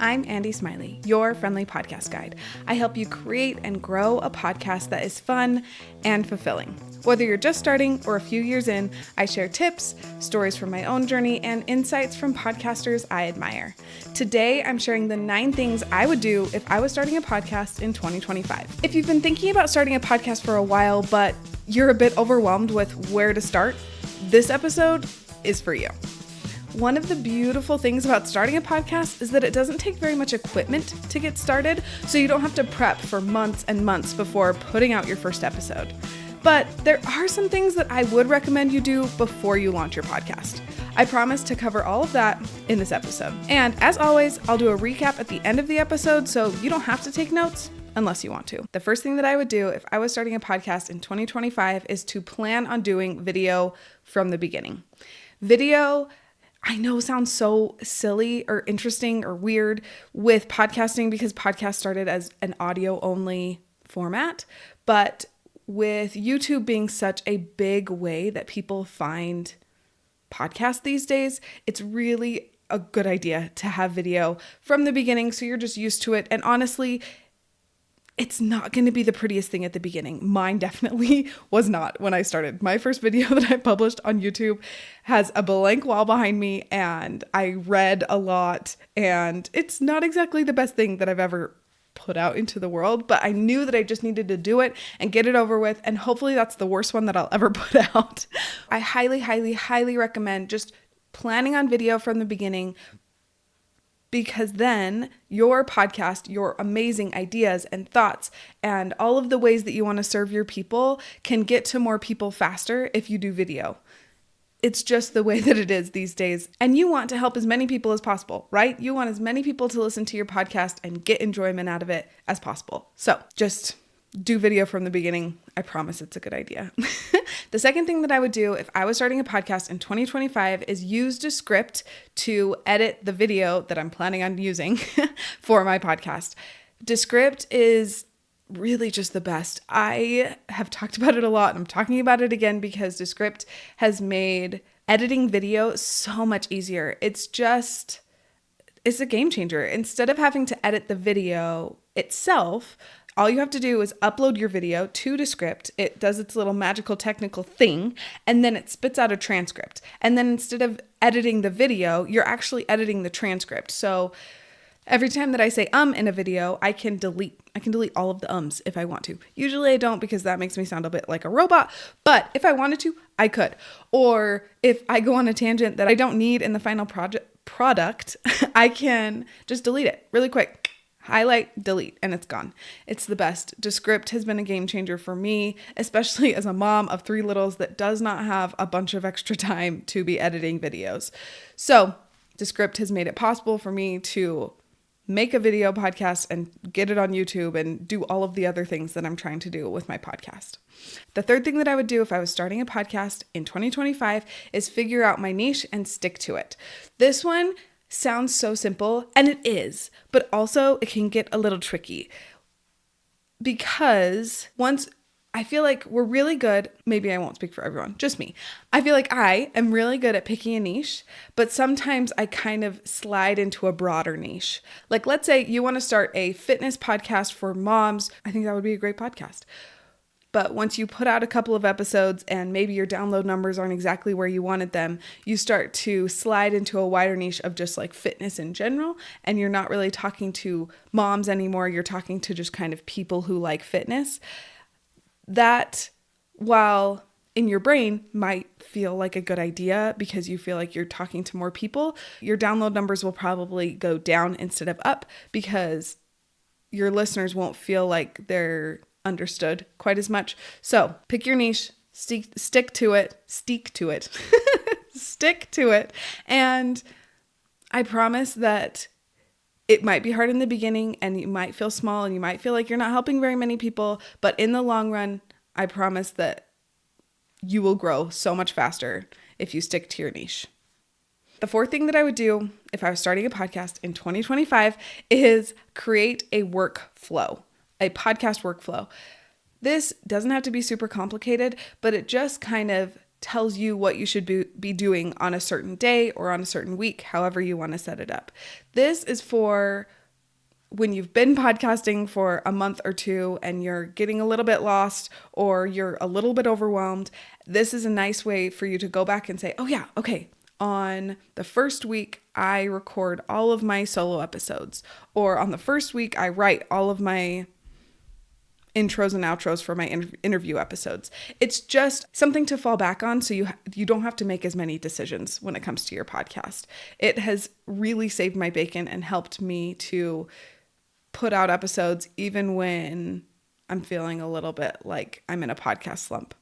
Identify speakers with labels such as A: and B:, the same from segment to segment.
A: I'm Andy Smiley, your friendly podcast guide. I help you create and grow a podcast that is fun and fulfilling. Whether you're just starting or a few years in, I share tips, stories from my own journey, and insights from podcasters I admire. Today, I'm sharing the 9 things I would do if I was starting a podcast in 2025. If you've been thinking about starting a podcast for a while, but you're a bit overwhelmed with where to start, this episode is for you. One of the beautiful things about starting a podcast is that it doesn't take very much equipment to get started, so you don't have to prep for months and months before putting out your first episode. But there are some things that I would recommend you do before you launch your podcast. I promise to cover all of that in this episode. And as always, I'll do a recap at the end of the episode, so you don't have to take notes unless you want to. The first thing that I would do if I was starting a podcast in 2025 is to plan on doing video from the beginning. Video, I know, sounds so silly or interesting or weird with podcasting because podcast started as an audio only format, but with YouTube being such a big way that people find podcasts these days, it's really a good idea to have video from the beginning so you're just used to it. And honestly, it's not going to be the prettiest thing at the beginning. Mine definitely was not when I started. My first video that I published on YouTube has a blank wall behind me and I read a lot, and it's not exactly the best thing that I've ever put out into the world, but I knew that I just needed to do it and get it over with, and hopefully that's the worst one that I'll ever put out. I highly recommend just planning on video from the beginning, because then your podcast, your amazing ideas and thoughts and all of the ways that you want to serve your people can get to more people faster if you do video. It's just the way that it is these days. And you want to help as many people as possible, right? You want as many people to listen to your podcast and get enjoyment out of it as possible. So just do video from the beginning. I promise it's a good idea. The second thing that I would do if I was starting a podcast in 2025 is use Descript to edit the video that I'm planning on using for my podcast. Descript is really just the best. I have talked about it a lot, and I'm talking about it again because Descript has made editing video so much easier. It's a game changer. Instead of having to edit the video itself, all you have to do is upload your video to Descript. It does its little magical technical thing, and then it spits out a transcript. And then instead of editing the video, you're actually editing the transcript. So every time that I say in a video, I can delete all of the ums if I want to. Usually I don't, because that makes me sound a bit like a robot, but if I wanted to, I could. Or if I go on a tangent that I don't need in the final product, I can just delete it really quick. Highlight, delete, and it's gone. It's the best. Descript has been a game changer for me, especially as a mom of 3 littles that does not have a bunch of extra time to be editing videos. So Descript has made it possible for me to make a video podcast and get it on YouTube and do all of the other things that I'm trying to do with my podcast. The third thing that I would do if I was starting a podcast in 2025 is figure out my niche and stick to it. This one sounds so simple, and it is, but also it can get a little tricky because once I feel like we're really good, maybe I won't speak for everyone, just me. I feel like I am really good at picking a niche, but sometimes I kind of slide into a broader niche. Like, let's say you want to start a fitness podcast for moms. I think that would be a great podcast. But once you put out a couple of episodes and maybe your download numbers aren't exactly where you wanted them, you start to slide into a wider niche of just like fitness in general. And you're not really talking to moms anymore. You're talking to just kind of people who like fitness. That, while in your brain might feel like a good idea because you feel like you're talking to more people, your download numbers will probably go down instead of up because your listeners won't feel like they're understood quite as much. So pick your niche, stick to it, stick to it. And I promise that it might be hard in the beginning and you might feel small and you might feel like you're not helping very many people, but in the long run, I promise that you will grow so much faster if you stick to your niche. The fourth thing that I would do if I was starting a podcast in 2025 is create a workflow. A podcast workflow. This doesn't have to be super complicated, but it just kind of tells you what you should be doing on a certain day or on a certain week, however you want to set it up. This is for when you've been podcasting for a month or two and you're getting a little bit lost or you're a little bit overwhelmed. This is a nice way for you to go back and say, oh yeah, okay, on the first week, I record all of my solo episodes, or on the first week, I write all of my intros and outros for my interview episodes. It's just something to fall back on so you don't have to make as many decisions when it comes to your podcast. It has really saved my bacon and helped me to put out episodes even when I'm feeling a little bit like I'm in a podcast slump.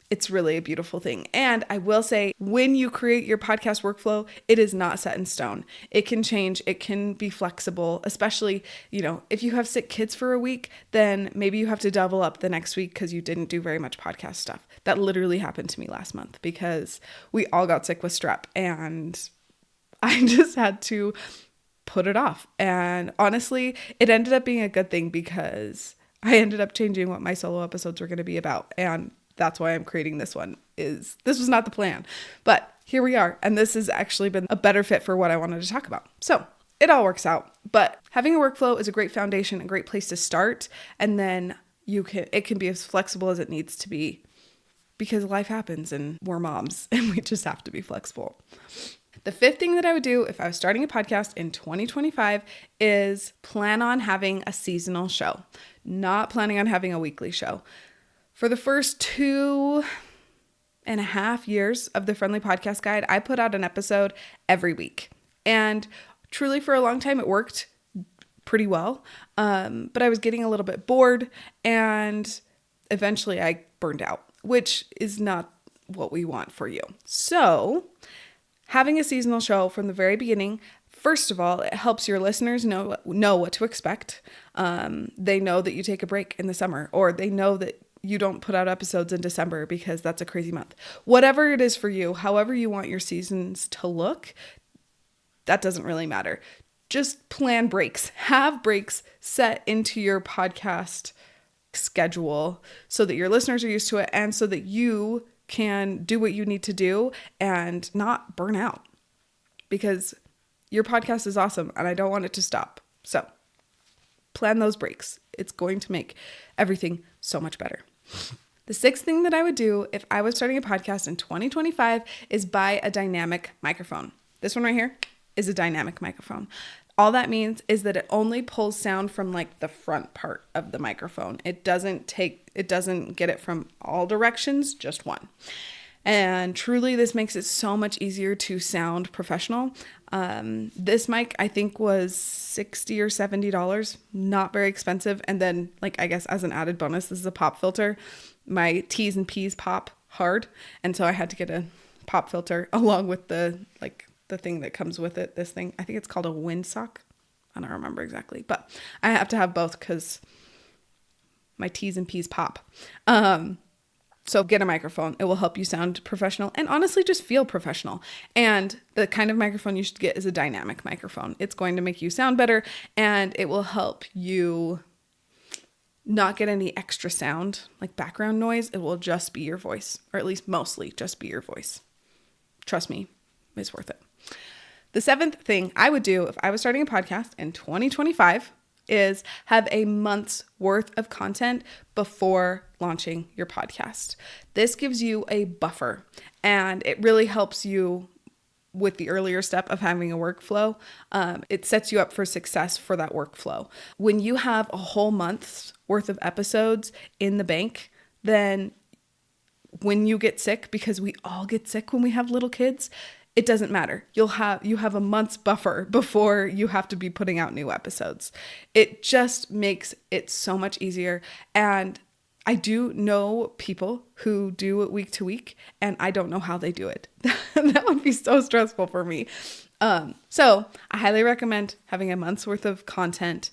A: It's really a beautiful thing. And I will say, when you create your podcast workflow, it is not set in stone. It can change. It can be flexible, especially, if you have sick kids for a week, then maybe you have to double up the next week because you didn't do very much podcast stuff. That literally happened to me last month because we all got sick with strep and I just had to put it off. And honestly, it ended up being a good thing because I ended up changing what my solo episodes were going to be about. And that's why I'm creating this one. This was not the plan, but here we are. And this has actually been a better fit for what I wanted to talk about. So it all works out, but having a workflow is a great foundation, a great place to start. And then it can be as flexible as it needs to be because life happens and we're moms and we just have to be flexible. The fifth thing that I would do if I was starting a podcast in 2025 is plan on having a seasonal show, not planning on having a weekly show. For the first 2.5 years of the Friendly Podcast Guide, I put out an episode every week. And truly for a long time, it worked pretty well. But I was getting a little bit bored and eventually I burned out, which is not what we want for you. So having a seasonal show from the very beginning, first of all, it helps your listeners know what to expect. They know that you take a break in the summer, or they know that you don't put out episodes in December because that's a crazy month. Whatever it is for you, however you want your seasons to look, that doesn't really matter. Just plan breaks. Have breaks set into your podcast schedule so that your listeners are used to it and so that you can do what you need to do and not burn out, because your podcast is awesome and I don't want it to stop. So plan those breaks. It's going to make everything so much better. The sixth thing that I would do if I was starting a podcast in 2025 is buy a dynamic microphone. This one right here is a dynamic microphone. All that means is that it only pulls sound from like the front part of the microphone. It doesn't get it from all directions, just one. And truly, this makes it so much easier to sound professional. This mic, I think, was $60 or $70, not very expensive. And then, I guess as an added bonus, this is a pop filter. My T's and P's pop hard. And so I had to get a pop filter along with the thing that comes with it. This thing, I think it's called a windsock. I don't remember exactly, but I have to have both because my T's and P's pop. So get a microphone. It will help you sound professional and honestly just feel professional. And the kind of microphone you should get is a dynamic microphone. It's going to make you sound better and it will help you not get any extra sound, like background noise. It will just be your voice, or at least mostly just be your voice. Trust me, it's worth it. The seventh thing I would do if I was starting a podcast in 2025 is have a month's worth of content before launching your podcast. This gives you a buffer and it really helps you with the earlier step of having a workflow. It sets you up for success for that workflow. When you have a whole month's worth of episodes in the bank, then when you get sick, because we all get sick when we have little kids, it doesn't matter. You have a month's buffer before you have to be putting out new episodes. It just makes it so much easier. And I do know people who do it week to week, and I don't know how they do it. That would be so stressful for me. So I highly recommend having a month's worth of content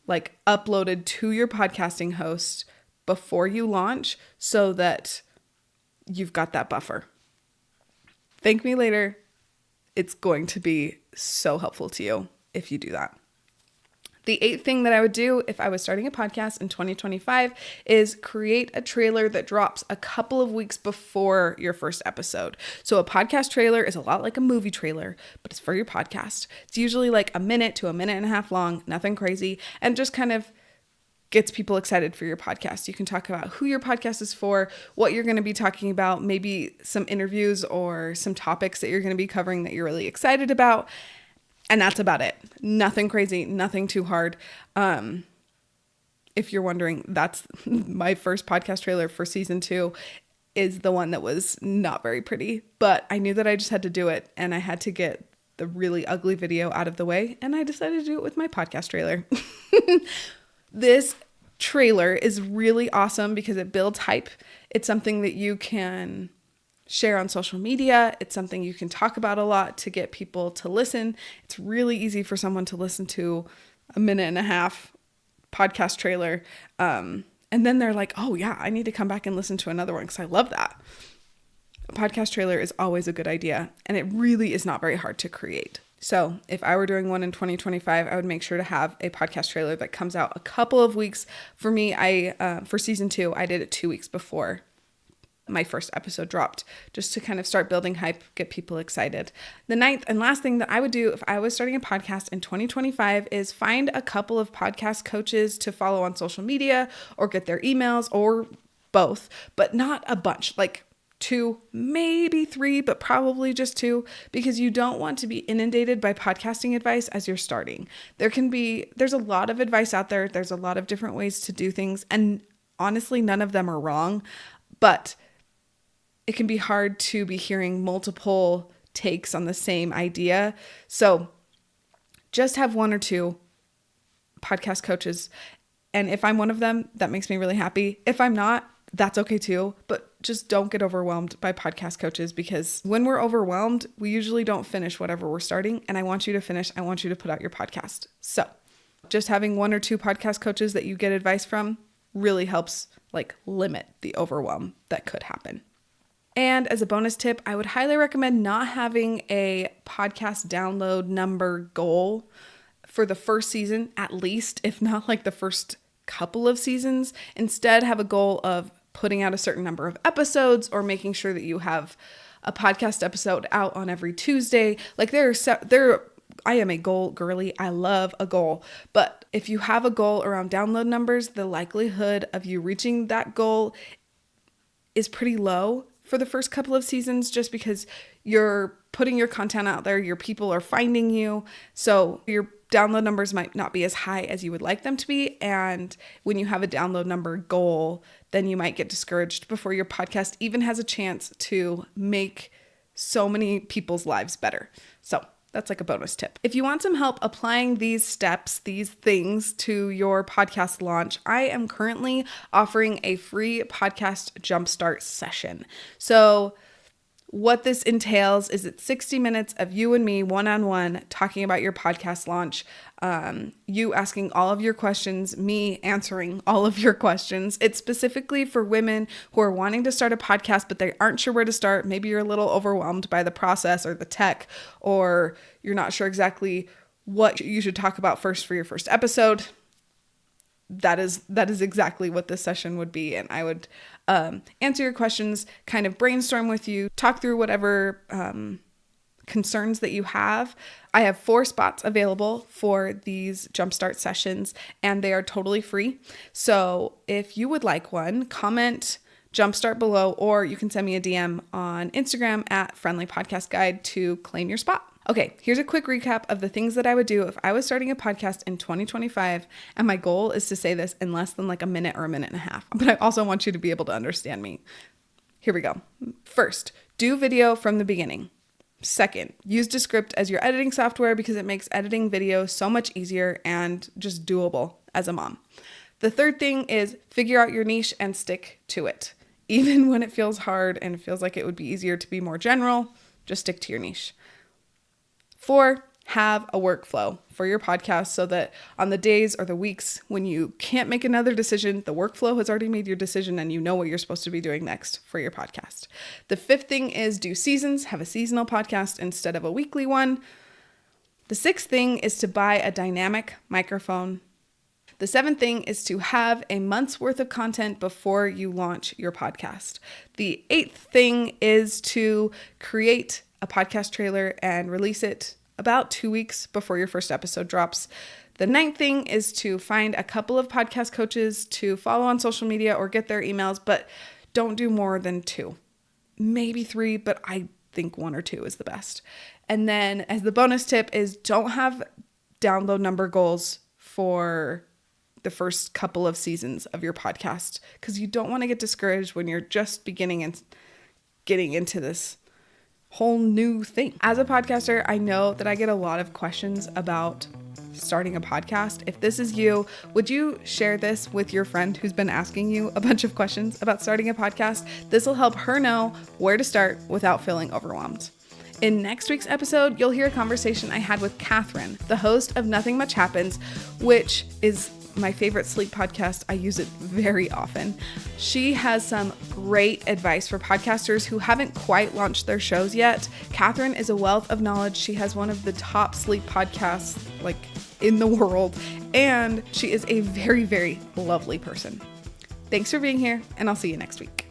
A: uploaded to your podcasting host before you launch so that you've got that buffer. Thank me later. It's going to be so helpful to you if you do that. The 8th thing that I would do if I was starting a podcast in 2025 is create a trailer that drops a couple of weeks before your first episode. So a podcast trailer is a lot like a movie trailer, but it's for your podcast. It's usually like a minute to a minute and a half long, nothing crazy, and just kind of gets people excited for your podcast. You can talk about who your podcast is for, what you're going to be talking about, maybe some interviews or some topics that you're going to be covering that you're really excited about. And that's about it. Nothing crazy, nothing too hard. If you're wondering, that's my first podcast trailer for season 2 is the one that was not very pretty, but I knew that I just had to do it and I had to get the really ugly video out of the way, and I decided to do it with my podcast trailer. This trailer is really awesome because it builds hype. It's something that you can share on social media. It's something you can talk about a lot to get people to listen. It's really easy for someone to listen to a minute and a half podcast trailer. And then they're like, oh yeah, I need to come back and listen to another one because I love that. A podcast trailer is always a good idea, and it really is not very hard to create. So if I were doing one in 2025, I would make sure to have a podcast trailer that comes out a couple of weeks. For me, for season 2, I did it 2 weeks before my first episode dropped, just to kind of start building hype, get people excited. The 9th and last thing that I would do if I was starting a podcast in 2025 is find a couple of podcast coaches to follow on social media or get their emails, or both, but not a bunch, like 2, maybe 3, but probably just 2, because you don't want to be inundated by podcasting advice as you're starting. There's a lot of advice out there. There's a lot of different ways to do things, and honestly, none of them are wrong, but it can be hard to be hearing multiple takes on the same idea. So just have 1 or 2 podcast coaches. And if I'm one of them, that makes me really happy. If I'm not, that's okay too. But just don't get overwhelmed by podcast coaches, because when we're overwhelmed, we usually don't finish whatever we're starting. And I want you to finish. I want you to put out your podcast. So just having 1 or 2 podcast coaches that you get advice from really helps limit the overwhelm that could happen. And as a bonus tip, I would highly recommend not having a podcast download number goal for the first season, at least, if not the first couple of seasons. Instead, have a goal of putting out a certain number of episodes, or making sure that you have a podcast episode out on every Tuesday. I am a goal girly. I love a goal. But if you have a goal around download numbers, the likelihood of you reaching that goal is pretty low for the first couple of seasons, just because you're putting your content out there, your people are finding you. So your download numbers might not be as high as you would like them to be. And when you have a download number goal, then you might get discouraged before your podcast even has a chance to make so many people's lives better. So that's a bonus tip. If you want some help applying these steps, these things to your podcast launch, I am currently offering a free podcast Jumpstart session. So what this entails is it's 60 minutes of you and me one-on-one talking about your podcast launch, you asking all of your questions, me answering all of your questions. It's specifically for women who are wanting to start a podcast, but they aren't sure where to start. Maybe you're a little overwhelmed by the process or the tech, or you're not sure exactly what you should talk about first for your first episode. That is exactly what this session would be. And I would answer your questions, kind of brainstorm with you, talk through whatever concerns that you have. I have 4 spots available for these Jumpstart sessions, and they are totally free. So if you would like one, comment Jumpstart below, or you can send me a DM on Instagram at Friendly Podcast Guide to claim your spot. Okay, here's a quick recap of the things that I would do if I was starting a podcast in 2025, and my goal is to say this in less than a minute or a minute and a half, but I also want you to be able to understand me. Here we go. First, do video from the beginning. Second, use Descript as your editing software because it makes editing video so much easier and just doable as a mom. The third thing is figure out your niche and stick to it. Even when it feels hard and it feels like it would be easier to be more general, just stick to your niche. 4, have a workflow for your podcast so that on the days or the weeks when you can't make another decision, the workflow has already made your decision and you know what you're supposed to be doing next for your podcast. The 5th thing is do seasons, have a seasonal podcast instead of a weekly one. The 6th thing is to buy a dynamic microphone. The 7th thing is to have a month's worth of content before you launch your podcast. The 8th thing is to create a podcast trailer and release it about 2 weeks before your first episode drops. The 9th thing is to find a couple of podcast coaches to follow on social media or get their emails, but don't do more than 2. Maybe 3, but I think 1 or 2 is the best. And then as the bonus tip is don't have download number goals for the first couple of seasons of your podcast, because you don't want to get discouraged when you're just beginning and getting into this whole new thing. As a podcaster, I know that I get a lot of questions about starting a podcast. If this is you, would you share this with your friend who's been asking you a bunch of questions about starting a podcast? This will help her know where to start without feeling overwhelmed. In next week's episode, you'll hear a conversation I had with Catherine, the host of Nothing Much Happens, which is my favorite sleep podcast. I use it very often. She has some great advice for podcasters who haven't quite launched their shows yet. Catherine is a wealth of knowledge. She has one of the top sleep podcasts in the world, and she is a very, very lovely person. Thanks for being here, and I'll see you next week.